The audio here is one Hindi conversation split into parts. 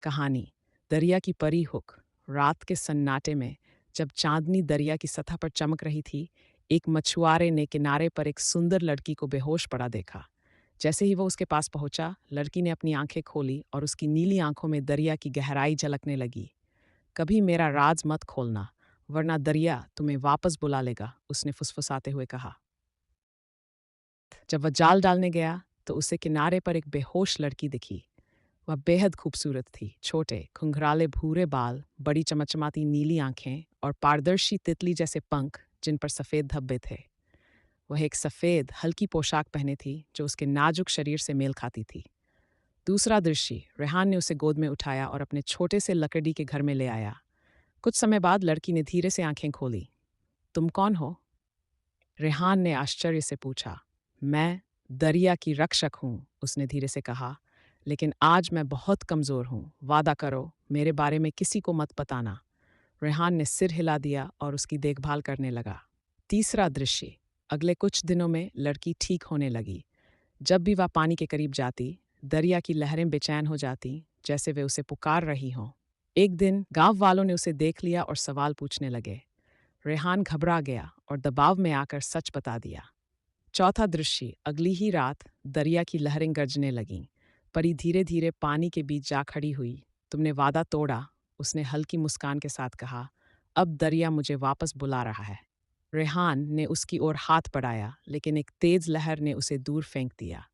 कहानी दरिया की परी हुक। रात के सन्नाटे में जब चांदनी दरिया की सतह पर चमक रही थी, एक मछुआरे ने किनारे पर एक सुंदर लड़की को बेहोश पड़ा देखा। जैसे ही वो उसके पास पहुंचा, लड़की ने अपनी आंखें खोली और उसकी नीली आंखों में दरिया की गहराई झलकने लगी। कभी मेरा राज मत खोलना, वरना दरिया तुम्हें वापस बुला लेगा, उसने फुसफुसाते हुए कहा। जब वह जाल डालने गया तो उसे किनारे पर एक बेहोश लड़की दिखी। वह बेहद खूबसूरत थी। छोटे घुंघराले भूरे बाल, बड़ी चमचमाती नीली आंखें और पारदर्शी तितली जैसे पंख जिन पर सफ़ेद धब्बे थे। वह एक सफ़ेद हल्की पोशाक पहने थी जो उसके नाजुक शरीर से मेल खाती थी। दूसरा दृश्य, रेहान ने उसे गोद में उठाया और अपने छोटे से लकड़ी के घर में ले आया। कुछ समय बाद लड़की ने धीरे से आंखें खोली। तुम कौन हो? रेहान ने आश्चर्य से पूछा। मैं दरिया की रक्षक हूँ, उसने धीरे से कहा। लेकिन आज मैं बहुत कमज़ोर हूँ। वादा करो, मेरे बारे में किसी को मत बताना। रेहान ने सिर हिला दिया और उसकी देखभाल करने लगा। तीसरा दृश्य, अगले कुछ दिनों में लड़की ठीक होने लगी। जब भी वह पानी के करीब जाती, दरिया की लहरें बेचैन हो जाती, जैसे वे उसे पुकार रही हों। एक दिन गांव वालों ने उसे देख लिया और सवाल पूछने लगे। रेहान घबरा गया और दबाव में आकर सच बता दिया। चौथा दृश्य, अगली ही रात दरिया की लहरें गरजने लगीं। परी धीरे धीरे पानी के बीच जा खड़ी हुई। तुमने वादा तोड़ा, उसने हल्की मुस्कान के साथ कहा। अब दरिया मुझे वापस बुला रहा है। रेहान ने उसकी ओर हाथ बढ़ाया, लेकिन एक तेज लहर ने उसे दूर फेंक दिया।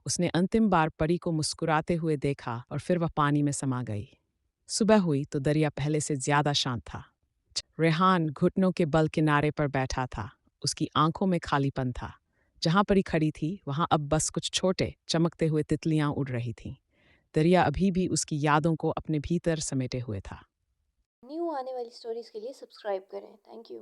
उसने अंतिम बार परी को मुस्कुराते हुए देखा और फिर वह पानी में समा गई। सुबह हुई तो दरिया पहले से ज्यादा शांत था। रेहान घुटनों के बल किनारे पर बैठा था। उसकी आंखों में खालीपन था। जहां परी खड़ी थी, वहां अब बस कुछ छोटे चमकते हुए तितलियां उड़ रही थीं। दरिया अभी भी उसकी यादों को अपने भीतर समेटे हुए था। न्यू आने वाली स्टोरीज़ के लिए सब्सक्राइब करें। Thank you.